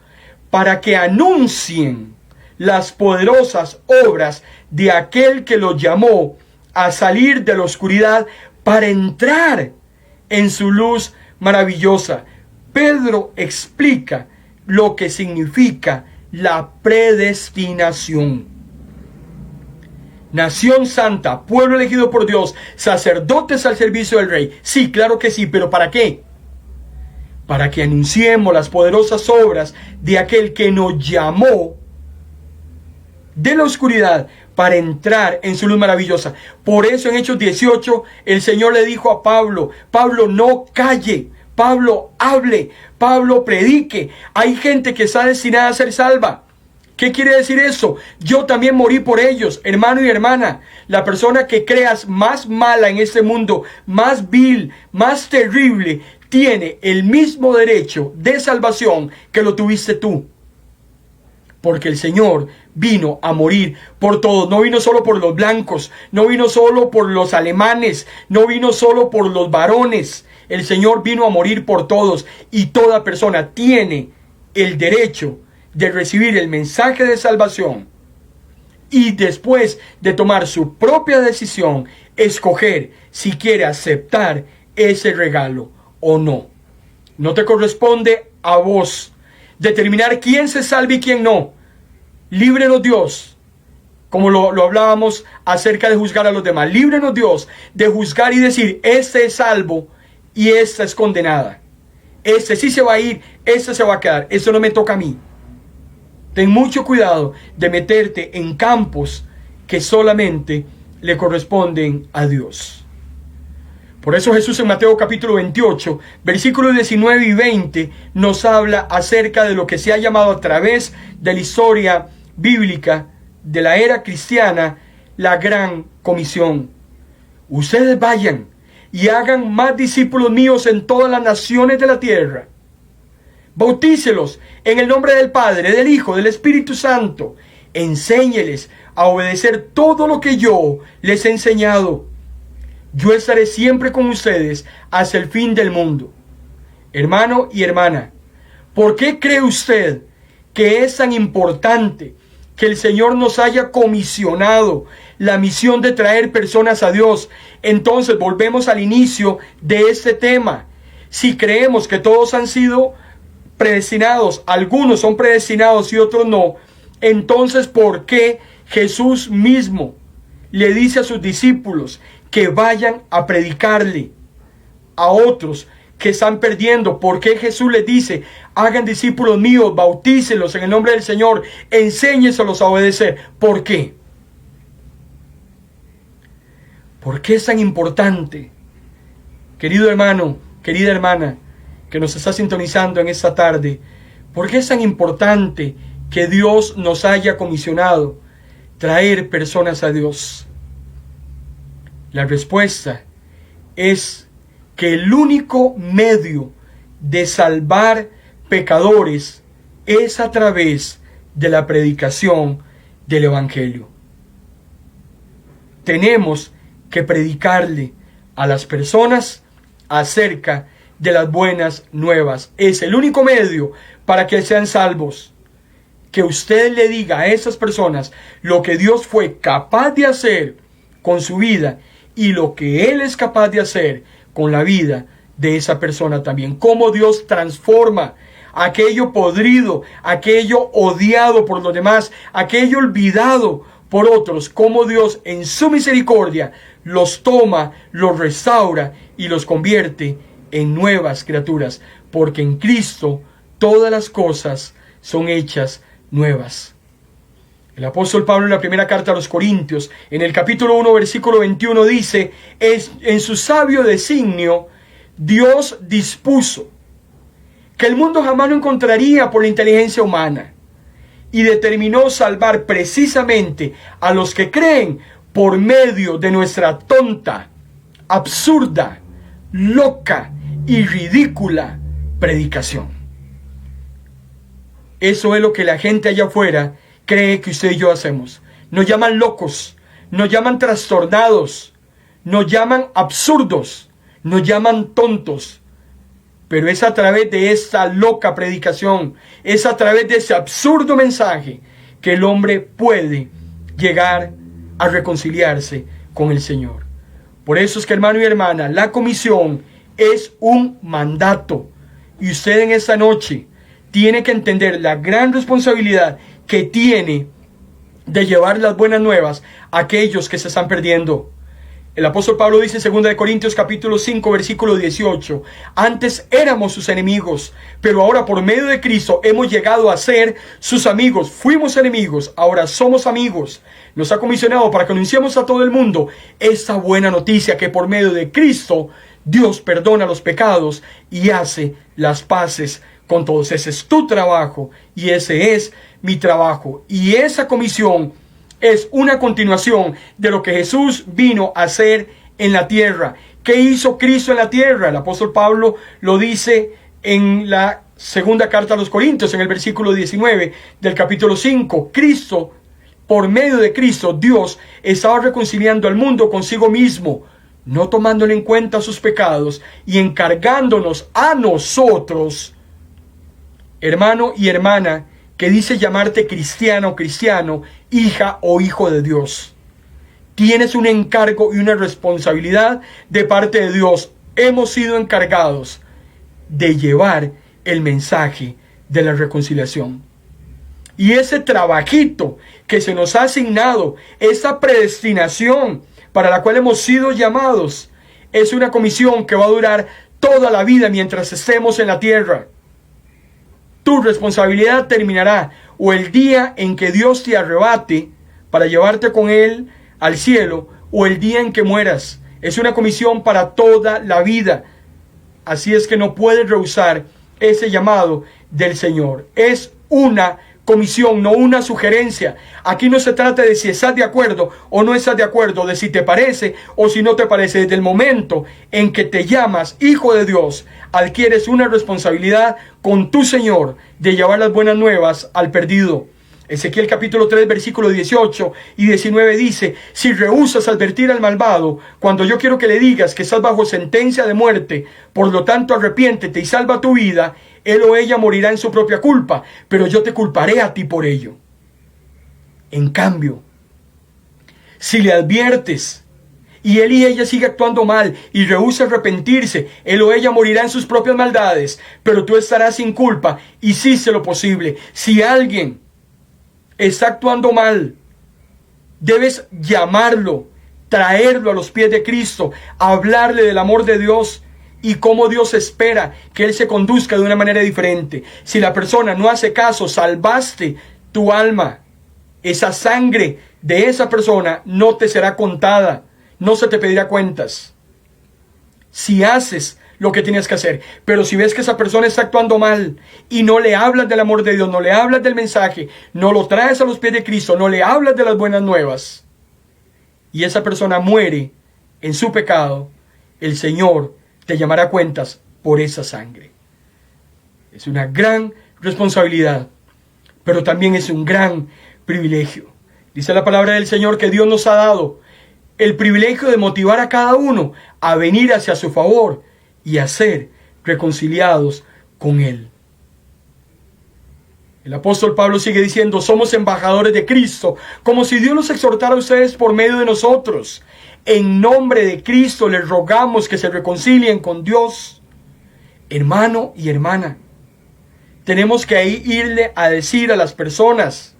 para que anuncien las poderosas obras de aquel que los llamó a salir de la oscuridad para entrar en su luz maravillosa. Pedro explica lo que significa la predestinación. Nación santa, pueblo elegido por Dios, sacerdotes al servicio del Rey. Sí, claro que sí, pero ¿para qué? Para que anunciemos las poderosas obras de aquel que nos llamó de la oscuridad para entrar en su luz maravillosa. Por eso en Hechos 18 el Señor le dijo a Pablo: Pablo, no calle, Pablo, hable, Pablo, predique. Hay gente que está destinada a ser salva. ¿Qué quiere decir eso? Yo también morí por ellos, hermano y hermana. La persona que creas más mala en este mundo, más vil, más terrible, tiene el mismo derecho de salvación que lo tuviste tú. Porque el Señor vino a morir por todos. No vino solo por los blancos, no vino solo por los alemanes, no vino solo por los varones. El Señor vino a morir por todos, y toda persona tiene el derecho de recibir el mensaje de salvación y después de tomar su propia decisión, escoger si quiere aceptar ese regalo o no. No te corresponde a vos determinar quién se salve y quién no. Líbrenos Dios, como lo hablábamos acerca de juzgar a los demás. Líbrenos Dios de juzgar y decir: este es salvo y esta es condenada. Este sí se va a ir, este se va a quedar. Eso no me toca a mí. Ten mucho cuidado de meterte en campos que solamente le corresponden a Dios. Por eso Jesús en Mateo capítulo 28, versículos 19 y 20, nos habla acerca de lo que se ha llamado a través de la historia bíblica de la era cristiana la gran comisión. Ustedes vayan y hagan más discípulos míos en todas las naciones de la tierra. Bautícelos en el nombre del Padre, del Hijo, del Espíritu Santo. Enséñeles a obedecer todo lo que yo les he enseñado. Yo estaré siempre con ustedes hasta el fin del mundo. Hermano y hermana, ¿por qué cree usted que es tan importante que el Señor nos haya comisionado la misión de traer personas a Dios? Entonces volvemos al inicio de este tema. Si creemos que todos han sido predestinados, algunos son predestinados y otros no, entonces ¿por qué Jesús mismo le dice a sus discípulos que vayan a predicarle a otros que están perdiendo? ¿Por qué Jesús les dice: hagan discípulos míos, bautícelos en el nombre del Señor, enséñeselos a obedecer? ¿Por qué? ¿Por qué es tan importante, querido hermano, querida hermana, que nos está sintonizando en esta tarde? ¿Por qué es tan importante que Dios nos haya comisionado traer personas a Dios? La respuesta es que el único medio de salvar pecadores es a través de la predicación del Evangelio. Tenemos que predicarle a las personas acerca de las buenas nuevas. Es el único medio para que sean salvos. Que usted le diga a esas personas lo que Dios fue capaz de hacer con su vida y lo que Él es capaz de hacer con la vida de esa persona también. Cómo Dios transforma aquello podrido, aquello odiado por los demás, aquello olvidado por otros. Cómo Dios en su misericordia los toma, los restaura y los convierte en nuevas criaturas. Porque en Cristo todas las cosas son hechas nuevas. El apóstol Pablo en la primera carta a los Corintios, en el capítulo 1, versículo 21 dice, en su sabio designio, Dios dispuso que el mundo jamás lo encontraría por la inteligencia humana y determinó salvar precisamente a los que creen por medio de nuestra tonta, absurda, loca y ridícula predicación. Eso es lo que la gente allá afuera cree que usted y yo hacemos. Nos llaman locos, nos llaman trastornados, nos llaman absurdos, nos llaman tontos. Pero es a través de esta loca predicación, es a través de ese absurdo mensaje que el hombre puede llegar a reconciliarse con el Señor. Por eso es que, hermano y hermana, la comisión es un mandato. Y usted en esta noche tiene que entender la gran responsabilidad que tiene de llevar las buenas nuevas a aquellos que se están perdiendo. El apóstol Pablo dice en 2 Corintios capítulo 5 versículo 18, antes éramos sus enemigos, pero ahora por medio de Cristo hemos llegado a ser sus amigos. Fuimos enemigos, ahora somos amigos. Nos ha comisionado para que anunciemos a todo el mundo esta buena noticia, que por medio de Cristo Dios perdona los pecados y hace las paces con todos. Ese es tu trabajo y ese es mi trabajo. Y esa comisión es una continuación de lo que Jesús vino a hacer en la tierra. ¿Qué hizo Cristo en la tierra? El apóstol Pablo lo dice en la segunda carta a los Corintios, en el versículo 19 del capítulo 5. Cristo, por medio de Cristo, Dios estaba reconciliando al mundo consigo mismo, no tomándole en cuenta sus pecados y encargándonos a nosotros, hermano y hermana, que dice llamarte cristiano o cristiano, hija o hijo de Dios. Tienes un encargo y una responsabilidad de parte de Dios. Hemos sido encargados de llevar el mensaje de la reconciliación. Y ese trabajito que se nos ha asignado, esa predestinación para la cual hemos sido llamados, es una comisión que va a durar toda la vida mientras estemos en la tierra. Tu responsabilidad terminará o el día en que Dios te arrebate para llevarte con Él al cielo, o el día en que mueras. Es una comisión para toda la vida. Así es que no puedes rehusar ese llamado del Señor. Es una comisión, no una sugerencia. Aquí no se trata de si estás de acuerdo o no estás de acuerdo, de si te parece o si no te parece. Desde el momento en que te llamas hijo de Dios, adquieres una responsabilidad con tu Señor de llevar las buenas nuevas al perdido. Ezequiel capítulo 3 versículos 18 y 19 dice: si rehusas advertir al malvado, cuando yo quiero que le digas que estás bajo sentencia de muerte, por lo tanto arrepiéntete y salva tu vida, él o ella morirá en su propia culpa, pero yo te culparé a ti por ello. En cambio, si le adviertes y él y ella sigue actuando mal y rehúsa arrepentirse, él o ella morirá en sus propias maldades, pero tú estarás sin culpa. Hiciste lo posible. Si alguien está actuando mal, debes llamarlo, traerlo a los pies de Cristo, hablarle del amor de Dios y cómo Dios espera que él se conduzca de una manera diferente. Si la persona no hace caso, salvaste tu alma. Esa sangre de esa persona no te será contada, no se te pedirá cuentas. Si haces lo que tienes que hacer, pero si ves que esa persona está actuando mal y no le hablas del amor de Dios, no le hablas del mensaje, no lo traes a los pies de Cristo, no le hablas de las buenas nuevas, y esa persona muere en su pecado, el Señor te llamará cuentas por esa sangre. Es una gran responsabilidad, pero también es un gran privilegio. Dice la palabra del Señor que Dios nos ha dado el privilegio de motivar a cada uno a venir hacia su favor y a ser reconciliados con Él. El apóstol Pablo sigue diciendo: somos embajadores de Cristo, como si Dios los exhortara a ustedes por medio de nosotros. En nombre de Cristo les rogamos que se reconcilien con Dios. Hermano y hermana, tenemos que irle a decir a las personas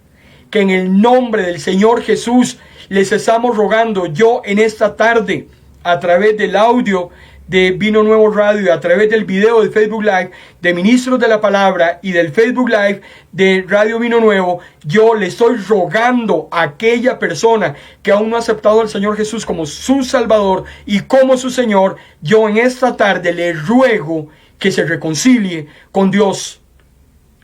que en el nombre del Señor Jesús les estamos rogando. Yo en esta tarde, a través del audio de Vino Nuevo Radio, a través del video de Facebook Live de Ministros de la Palabra y del Facebook Live de Radio Vino Nuevo, yo le estoy rogando a aquella persona que aún no ha aceptado al Señor Jesús como su Salvador y como su Señor, yo en esta tarde le ruego que se reconcilie con Dios.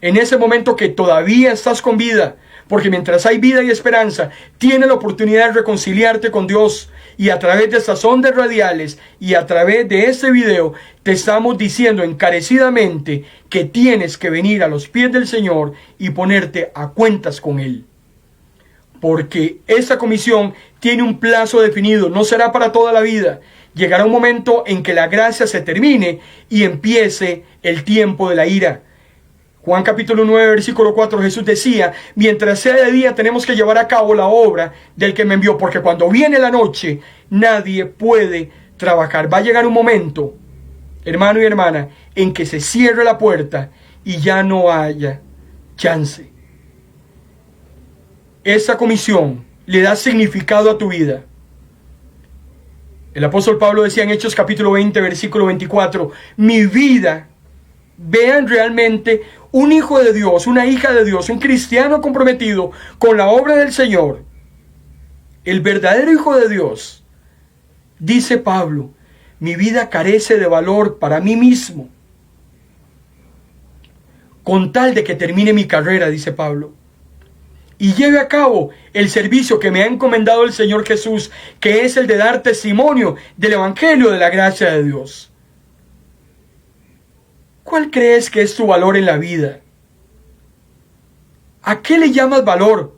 En ese momento que todavía estás con vida, porque mientras hay vida y esperanza, tienes la oportunidad de reconciliarte con Dios. Y a través de estas ondas radiales y a través de este video, te estamos diciendo encarecidamente que tienes que venir a los pies del Señor y ponerte a cuentas con Él. Porque esta comisión tiene un plazo definido, no será para toda la vida. Llegará un momento en que la gracia se termine y empiece el tiempo de la ira. Juan capítulo 9, versículo 4, Jesús decía, mientras sea de día tenemos que llevar a cabo la obra del que me envió, porque cuando viene la noche nadie puede trabajar. Va a llegar un momento, hermano y hermana, en que se cierre la puerta y ya no haya chance. Esa comisión le da significado a tu vida. El apóstol Pablo decía en Hechos capítulo 20, versículo 24, mi vida, vean realmente un hijo de Dios, una hija de Dios, un cristiano comprometido con la obra del Señor, el verdadero hijo de Dios. Dice Pablo, mi vida carece de valor para mí mismo, con tal de que termine mi carrera, dice Pablo, y lleve a cabo el servicio que me ha encomendado el Señor Jesús, que es el de dar testimonio del Evangelio de la gracia de Dios. ¿Cuál crees que es tu valor en la vida? ¿A qué le llamas valor?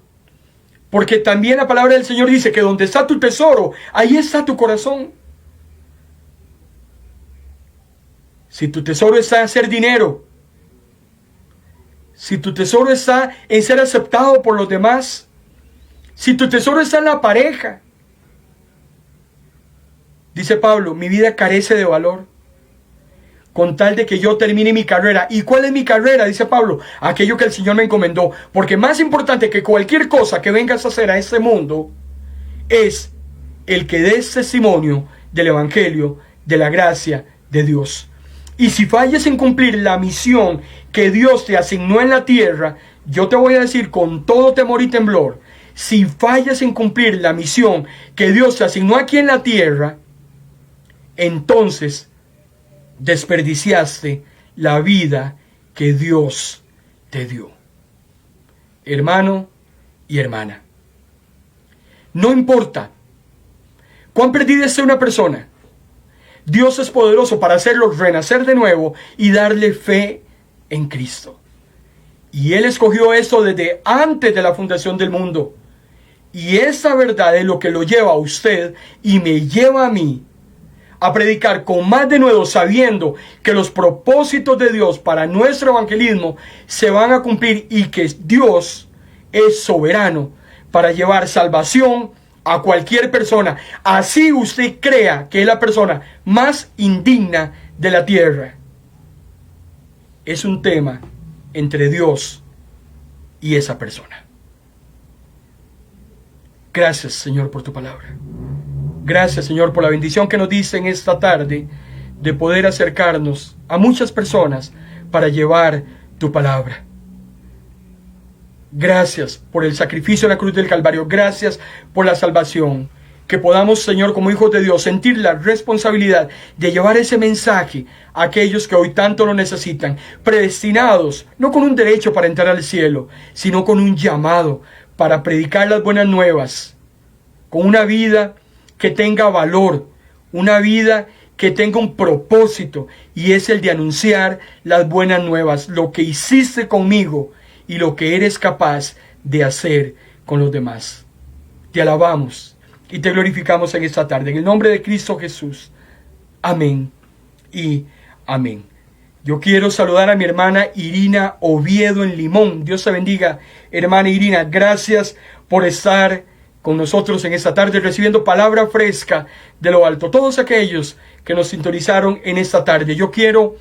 Porque también la palabra del Señor dice que donde está tu tesoro, ahí está tu corazón. Si tu tesoro está en hacer dinero, si tu tesoro está en ser aceptado por los demás, si tu tesoro está en la pareja, dice Pablo, mi vida carece de valor, con tal de que yo termine mi carrera. ¿Y cuál es mi carrera? Dice Pablo, aquello que el Señor me encomendó. Porque más importante que cualquier cosa que vengas a hacer a este mundo, es el que des testimonio del Evangelio, de la gracia de Dios. Y si fallas en cumplir la misión que Dios te asignó en la tierra, yo te voy a decir con todo temor y temblor, si fallas en cumplir la misión que Dios te asignó aquí en la tierra, entonces desperdiciaste la vida que Dios te dio. Hermano y hermana, no importa cuán perdida esté una persona, Dios es poderoso para hacerlo renacer de nuevo y darle fe en Cristo. Y Él escogió esto desde antes de la fundación del mundo. Y esa verdad es lo que lo lleva a usted y me lleva a mí a predicar con más denuedo, sabiendo que los propósitos de Dios para nuestro evangelismo se van a cumplir y que Dios es soberano para llevar salvación a cualquier persona. Así usted crea que es la persona más indigna de la tierra. Es un tema entre Dios y esa persona. Gracias, Señor, por tu palabra. Gracias, Señor, por la bendición que nos dice en esta tarde de poder acercarnos a muchas personas para llevar tu palabra. Gracias por el sacrificio en la cruz del Calvario. Gracias por la salvación. Que podamos, Señor, como hijos de Dios, sentir la responsabilidad de llevar ese mensaje a aquellos que hoy tanto lo necesitan, predestinados, no con un derecho para entrar al cielo, sino con un llamado para predicar las buenas nuevas, con una vida que tenga valor, una vida que tenga un propósito, y es el de anunciar las buenas nuevas, lo que hiciste conmigo y lo que eres capaz de hacer con los demás. Te alabamos y te glorificamos en esta tarde, en el nombre de Cristo Jesús. Amén y amén. Yo quiero saludar a mi hermana Irina Oviedo en Limón. Dios te bendiga, hermana Irina. Gracias por estar con nosotros en esta tarde, recibiendo palabra fresca de lo alto. Todos aquellos que nos sintonizaron en esta tarde, yo quiero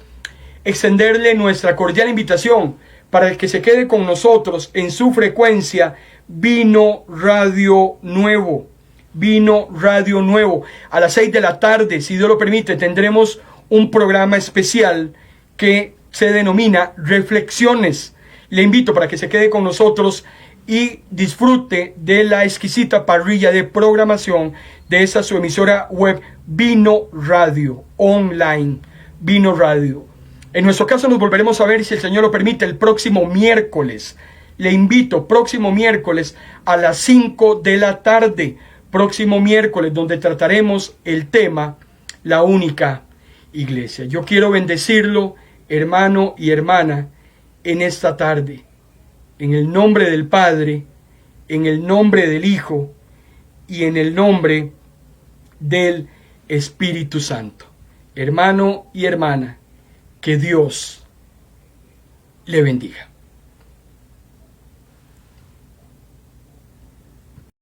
extenderle nuestra cordial invitación para que se quede con nosotros en su frecuencia Vino Radio Nuevo. Vino Radio Nuevo. A las 6 de la tarde, si Dios lo permite, tendremos un programa especial que se denomina Reflexiones. Le invito para que se quede con nosotros y disfrute de la exquisita parrilla de programación de esa su emisora web Vino Radio Online. Vino Radio. En nuestro caso nos volveremos a ver, si el Señor lo permite, el próximo miércoles. Le invito, próximo miércoles a las 5 de la tarde. Próximo miércoles, donde trataremos el tema La única iglesia. Yo quiero bendecirlo, hermano y hermana, en esta tarde. En el nombre del Padre, en el nombre del Hijo y en el nombre del Espíritu Santo. Hermano y hermana, que Dios le bendiga.